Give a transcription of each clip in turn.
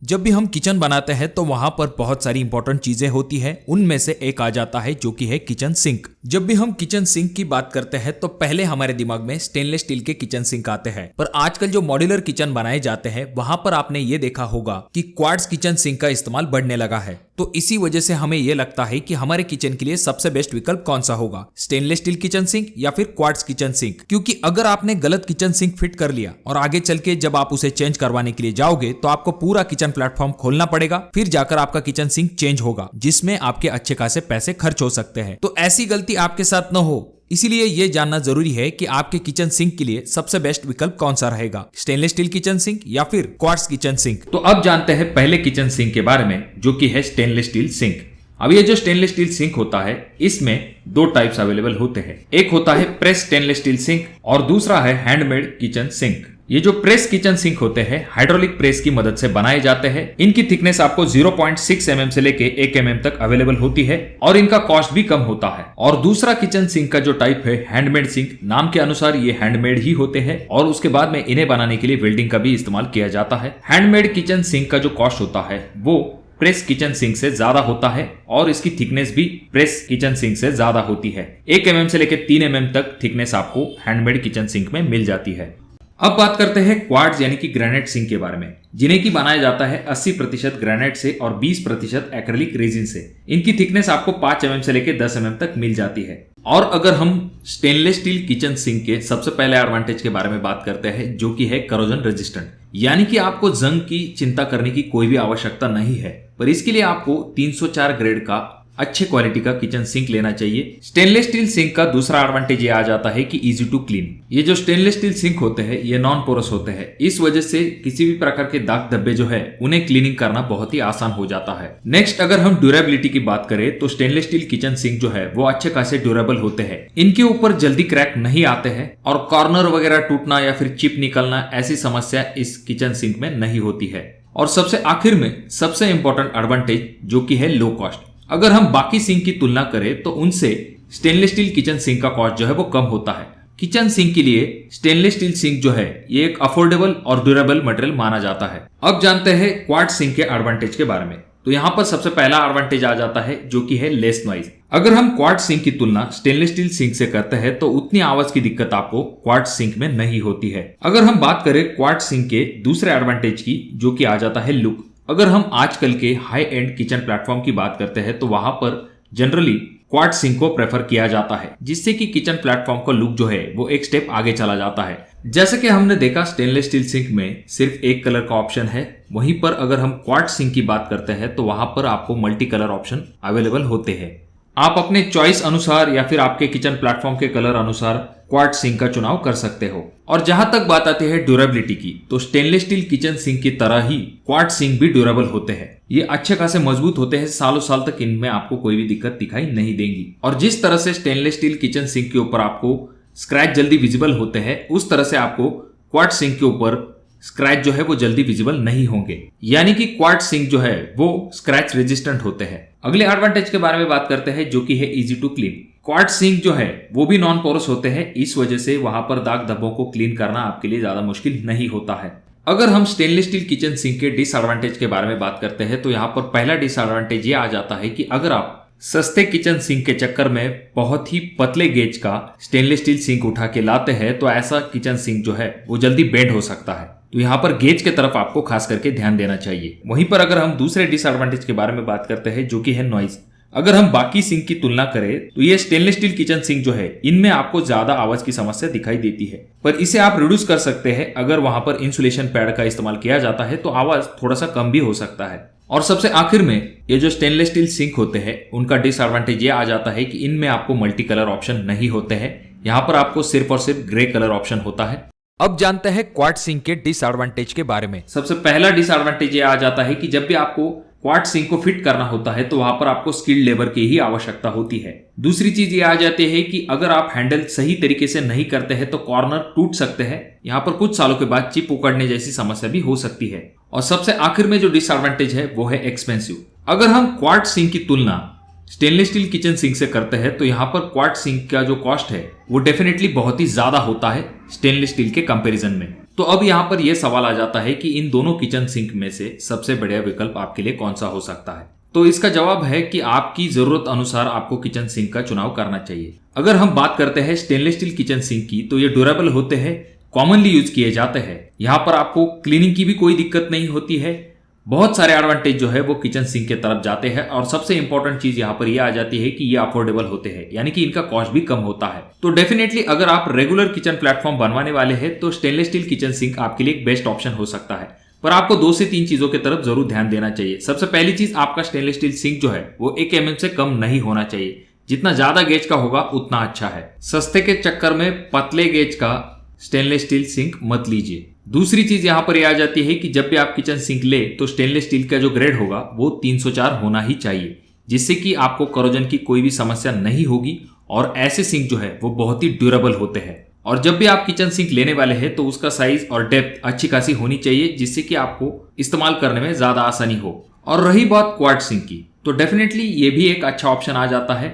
जब भी हम किचन बनाते हैं तो वहां पर बहुत सारी इंपॉर्टेंट चीजें होती है। उनमें से एक आ जाता है जो कि है किचन सिंक। जब भी हम किचन सिंक की बात करते हैं तो पहले हमारे दिमाग में स्टेनलेस स्टील के किचन सिंक आते हैं, पर आजकल जो मॉड्यूलर किचन बनाए जाते हैं वहां पर आपने ये देखा होगा कि क्वार्ट्ज किचन सिंक का इस्तेमाल बढ़ने लगा है। तो इसी वजह से हमें यह लगता है कि हमारे किचन के लिए सबसे बेस्ट विकल्प कौन सा होगा, स्टेनलेस स्टील किचन सिंक या फिर क्वार्ट्ज किचन सिंक। क्योंकि अगर आपने गलत किचन सिंक फिट कर लिया और आगे चल के जब आप उसे चेंज करवाने के लिए जाओगे तो आपको पूरा किचन प्लेटफॉर्म खोलना पड़ेगा, फिर जाकर आपका किचन सिंक चेंज होगा जिसमें आपके अच्छे खासे पैसे खर्च हो सकते हैं। तो ऐसी गलती आपके साथ न हो, इसीलिए यह जानना जरूरी है कि आपके किचन सिंक के लिए सबसे बेस्ट विकल्प कौन सा रहेगा, स्टेनलेस स्टील किचन सिंक या फिर क्वार्ट्ज किचन सिंक। तो अब जानते हैं पहले किचन सिंक के बारे में, जो कि है स्टेनलेस स्टील सिंक। अब ये जो स्टेनलेस स्टील सिंक होता है इसमें दो टाइप्स अवेलेबल होते हैं। एक होता है प्रेस स्टेनलेस स्टील सिंक और दूसरा है हैंडमेड किचन सिंक। ये जो प्रेस किचन सिंक होते हैं हाइड्रोलिक प्रेस की मदद से बनाए जाते हैं। इनकी थिकनेस आपको 0.6 mm से लेके 1 mm तक अवेलेबल होती है और इनका कॉस्ट भी कम होता है। और दूसरा किचन सिंक का जो टाइप है हैंडमेड सिंक, नाम के अनुसार ये हैंडमेड ही होते हैं और उसके बाद में इन्हें बनाने के लिए वेल्डिंग का भी इस्तेमाल किया जाता है। हैंडमेड किचन सिंक का जो कॉस्ट होता है वो प्रेस किचन सिंक से ज्यादा होता है और इसकी थिकनेस भी प्रेस किचन सिंक से ज्यादा होती है। 1 mm से लेकर 3 mm तक थिकनेस आपको हैंडमेड किचन सिंक में मिल जाती है। अब बात करते हैं क्वार्ट्ज यानी कि ग्रेनाइट सिंक के बारे में, जिन्हें की बनाया जाता है 80% ग्रेनाइट से और 20% एक्रेलिक रेजिन से। इनकी थिकनेस आपको 5 mm से लेकर 10 mm तक मिल जाती है। और अगर हम स्टेनलेस स्टील किचन सिंक के सबसे पहले एडवांटेज के बारे में बात करते हैं, जो कि है करोजन रेजिस्टेंट, यानी कि आपको जंग की चिंता करने की कोई भी आवश्यकता नहीं है, पर इसके लिए आपको 304 ग्रेड का अच्छे क्वालिटी का किचन सिंक लेना चाहिए। स्टेनलेस स्टील सिंक का दूसरा एडवांटेज ये आ जाता है कि इजी टू क्लीन। ये जो स्टेनलेस स्टील सिंक होते हैं ये नॉन पोरस होते हैं, इस वजह से किसी भी प्रकार के दाग धब्बे जो है उन्हें क्लीनिंग करना बहुत ही आसान हो जाता है। नेक्स्ट अगर हम ड्यूरेबिलिटी की बात करें तो स्टेनलेस स्टील किचन सिंक जो है वो अच्छे खासे ड्यूरेबल होते हैं। इनके ऊपर जल्दी क्रैक नहीं आते हैं और कॉर्नर वगैरह टूटना या फिर चिप निकलना ऐसी समस्या इस किचन सिंक में नहीं होती है। और सबसे आखिर में सबसे इंपॉर्टेंट एडवांटेज जो कि है लो कॉस्ट। अगर हम बाकी सिंक की तुलना करें तो उनसे स्टेनलेस स्टील किचन सिंक का कॉस्ट जो है वो कम होता है। किचन सिंक के लिए स्टेनलेस स्टील सिंक जो है ये एक अफोर्डेबल और ड्यूरेबल मटेरियल माना जाता है। अब जानते हैं क्वार्ट्ज सिंक के एडवांटेज के बारे में। तो यहाँ पर सबसे पहला एडवांटेज आ जाता है जो कि है लेस नॉइज। अगर हम क्वार्ट्ज सिंक की तुलना स्टेनलेस स्टील सिंक से करते हैं तो उतनी आवाज की दिक्कत आपको क्वार्ट्ज सिंक में नहीं होती है। अगर हम बात करें क्वार्ट्ज सिंक के दूसरे एडवांटेज की, जो कि आ जाता है लुक। अगर हम आजकल के हाई एंड किचन प्लेटफॉर्म की बात करते हैं तो वहां पर जनरली क्वार्ट्ज सिंक को प्रेफर किया जाता है, जिससे कि किचन प्लेटफॉर्म का लुक जो है वो एक स्टेप आगे चला जाता है। जैसे कि हमने देखा स्टेनलेस स्टील सिंक में सिर्फ एक कलर का ऑप्शन है, वहीं पर अगर हम क्वार्ट्ज सिंक की बात करते हैं तो वहां पर आपको मल्टी कलर ऑप्शन अवेलेबल होते हैं। आप अपने चॉइस अनुसार या फिर आपके किचन प्लेटफॉर्म के कलर अनुसार क्वार्ट्ज सिंक का चुनाव कर सकते हो। और जहां तक बात आती है ड्यूरेबिलिटी की, तो स्टेनलेस स्टील किचन सिंक की तरह ही क्वार्ट्ज सिंक भी ड्यूरेबल होते हैं। ये अच्छे खासे मजबूत होते हैं, सालों साल तक इनमें आपको कोई भी दिक्कत दिखाई नहीं देंगी। और जिस तरह से स्टेनलेस स्टील किचन सिंक के ऊपर आपको स्क्रैच जल्दी विजिबल होते हैं, उस तरह से आपको क्वार्ट्ज सिंक के ऊपर स्क्रैच जो है वो जल्दी विजिबल नहीं होंगे, यानी कि क्वार्ट्ज सिंक जो है वो स्क्रैच रेजिस्टेंट होते हैं। अगले एडवांटेज के बारे में बात करते हैं जो कि है easy to clean. Quartz sink जो है वो भी नॉन पोरस होते हैं, इस वजह से वहां पर दाग धब्बों को क्लीन करना आपके लिए ज्यादा मुश्किल नहीं होता है। अगर हम स्टेनलेस स्टील किचन सिंक के डिसएडवांटेज के बारे में बात करते हैं तो यहाँ पर पहला डिसएडवांटेज ये आ जाता है कि अगर आप सस्ते किचन सिंक के चक्कर में बहुत ही पतले गेज का स्टेनलेस स्टील सिंक उठा के लाते हैं तो ऐसा किचन सिंक जो है वो जल्दी बेंड हो सकता है। तो यहाँ पर गेज के तरफ आपको खास करके ध्यान देना चाहिए। वहीं पर अगर हम दूसरे डिसएडवांटेज के बारे में बात करते हैं जो कि है नॉइज। अगर हम बाकी सिंक की तुलना करें तो ये स्टेनलेस स्टील किचन सिंक जो है इनमें आपको ज्यादा आवाज की समस्या दिखाई देती है, पर इसे आप रिड्यूस कर सकते हैं। अगर वहां पर इंसुलेशन पैड का इस्तेमाल किया जाता है तो आवाज थोड़ा सा कम भी हो सकता है। और सबसे आखिर में ये जो स्टेनलेस स्टील सिंक होते हैं उनका डिसएडवांटेज ये आ जाता है कि इनमें आपको मल्टी कलर ऑप्शन नहीं होते हैं, यहाँ पर आपको सिर्फ और सिर्फ ग्रे कलर ऑप्शन होता है। अब जानते हैं क्वार्ट्ज सिंक के डिसएडवांटेज के बारे में। सबसे पहला डिसएडवांटेज ये आ जाता है कि जब भी आपको क्वार्ट्ज सिंक को फिट करना होता है तो वहां पर आपको स्किल्ड लेबर की ही आवश्यकता होती है। दूसरी चीज ये आ जाती है कि अगर आप हैंडल सही तरीके से नहीं करते हैं तो कॉर्नर टूट सकते हैं। यहाँ पर कुछ सालों के बाद चिप उकड़ने जैसी समस्या भी हो सकती है। और सबसे आखिर में जो डिसएडवांटेज है वो है एक्सपेंसिव। अगर हम क्वार्ट्ज सिंक की तुलना स्टेनलेस स्टील किचन सिंक से करते हैं तो यहाँ पर क्वार्ट्ज सिंक का जो कॉस्ट है वो डेफिनेटली बहुत ही ज्यादा होता है स्टेनलेस स्टील के कंपैरिजन में। तो अब यहाँ पर यह सवाल आ जाता है कि इन दोनों किचन सिंक में से सबसे बढ़िया विकल्प आपके लिए कौन सा हो सकता है। तो इसका जवाब है कि आपकी जरूरत अनुसार आपको किचन सिंक का चुनाव करना चाहिए। अगर हम बात करते हैं स्टेनलेस स्टील किचन सिंक की, तो ये ड्यूरेबल होते हैं, कॉमनली यूज किए जाते हैं। यहाँ पर आपको क्लीनिंग की भी कोई दिक्कत नहीं होती है। बहुत सारे एडवांटेज जो है वो किचन सिंक के तरफ जाते हैं और सबसे इंपॉर्टेंट चीज यहाँ पर यह आ जाती है कि ये अफोर्डेबल होते हैं, यानी कि इनका कॉस्ट भी कम होता है। तो डेफिनेटली अगर आप रेगुलर किचन प्लेटफॉर्म बनवाने वाले हैं तो स्टेनलेस स्टील किचन सिंक आपके लिए एक बेस्ट ऑप्शन हो सकता है। पर आपको 2 से 3 चीजों की तरफ जरूर ध्यान देना चाहिए। सबसे पहली चीज, आपका स्टेनलेस स्टील सिंक जो है वो 1 mm से कम नहीं होना चाहिए। जितना ज्यादा गेज का होगा उतना अच्छा है। सस्ते के चक्कर में पतले गेज का स्टेनलेस स्टील सिंक मत लीजिए। दूसरी चीज यहाँ पर यह आ जाती है कि जब भी आप किचन सिंक ले तो स्टेनलेस स्टील का जो ग्रेड होगा वो 304 होना ही चाहिए, जिससे कि आपको करोजन की कोई भी समस्या नहीं होगी। और ऐसे सिंक जो है वो बहुत ही ड्यूरेबल होते हैं। और जब भी आप किचन सिंक लेने वाले हैं तो उसका साइज और डेप्थ अच्छी खासी होनी चाहिए, जिससे कि आपको इस्तेमाल करने में ज्यादा आसानी हो। और रही बात क्वाड सिंक की, तो डेफिनेटली ये भी एक अच्छा ऑप्शन आ जाता है।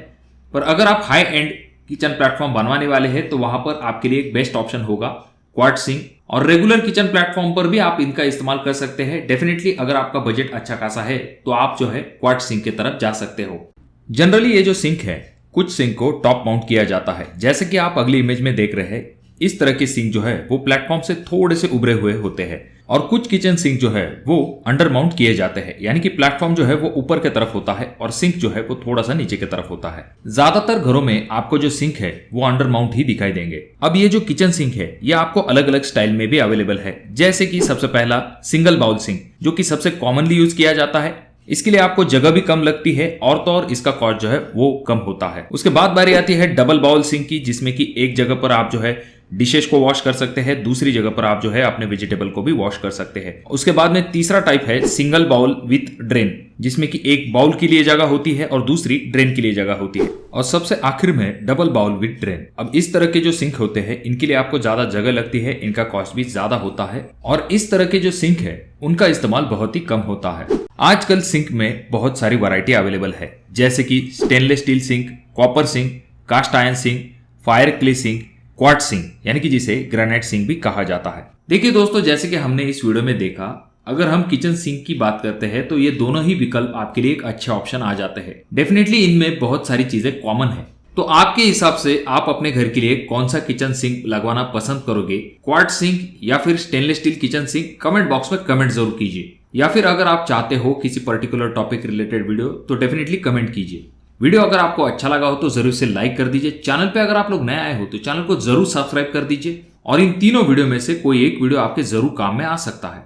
पर अगर आप हाई एंड किचन प्लेटफॉर्म बनवाने वाले हैं तो वहां पर आपके लिए एक बेस्ट ऑप्शन होगा क्वाड सिंक। और रेगुलर किचन प्लेटफॉर्म पर भी आप इनका इस्तेमाल कर सकते हैं। डेफिनेटली अगर आपका बजट अच्छा खासा है तो आप जो है क्वाड सिंक की तरफ जा सकते हो। जनरली ये जो सिंक है, कुछ सिंक को टॉप माउंट किया जाता है, जैसे कि आप अगली इमेज में देख रहे हैं। इस तरह के सिंक जो है वो प्लेटफॉर्म से थोड़े से उभरे हुए होते हैं। और कुछ किचन सिंक जो है वो अंडर माउंट किए जाते हैं, यानी कि प्लेटफॉर्म जो है वो ऊपर की तरफ होता है और सिंक जो है वो थोड़ा सा नीचे की तरफ होता है। ज्यादातर घरों में आपको जो सिंक है वो अंडर माउंट ही दिखाई देंगे। अब ये जो किचन सिंक है ये आपको अलग अलग स्टाइल में भी अवेलेबल है, जैसे कि सबसे पहला सिंगल बाउल सिंक, जो कि सबसे कॉमनली यूज किया जाता है। इसके लिए आपको जगह भी कम लगती है और तो और इसका कॉस्ट जो है वो कम होता है। उसके बाद बारी आती है डबल बाउल सिंक की, जिसमें कि एक जगह पर आप जो है डिशेस को वॉश कर सकते हैं, दूसरी जगह पर आप जो है अपने वेजिटेबल को भी वॉश कर सकते हैं। उसके बाद में तीसरा टाइप है सिंगल बाउल विथ ड्रेन, जिसमें कि एक बाउल के लिए जगह होती है और दूसरी ड्रेन के लिए जगह होती है। और सबसे आखिर में डबल बाउल विथ ड्रेन। अब इस तरह के जो सिंक होते हैं इनके लिए आपको ज्यादा जगह लगती है, इनका कॉस्ट भी ज्यादा होता है और इस तरह के जो सिंक है उनका इस्तेमाल बहुत ही कम होता है। आजकल सिंक में बहुत सारी वैरायटी अवेलेबल है, जैसे कि stainless steel sink, copper sink, cast iron sink, fire clay sink, quartz sink, यानी कि जिसे ग्रेनाइट सिंक भी कहा जाता है। देखिए दोस्तों, जैसे कि हमने इस वीडियो में देखा, अगर हम किचन सिंक की बात करते हैं तो ये दोनों ही विकल्प आपके लिए एक अच्छे ऑप्शन आ जाते हैं। डेफिनेटली इनमें बहुत सारी चीजें कॉमन है। तो आपके हिसाब से आप अपने घर के लिए कौन सा किचन सिंक लगवाना पसंद करोगे, क्वार्ट्ज सिंक या फिर stainless steel kitchen sink? Comment box में कमेंट जरूर कीजिए। या फिर अगर आप चाहते हो किसी पर्टिकुलर टॉपिक रिलेटेड वीडियो तो डेफिनेटली कमेंट कीजिए। वीडियो अगर आपको अच्छा लगा हो तो जरूर से लाइक कर दीजिए। चैनल पे अगर आप लोग नए आए हो तो चैनल को जरूर सब्सक्राइब कर दीजिए। और इन तीनों वीडियो में से कोई एक वीडियो आपके जरूर काम में आ सकता है।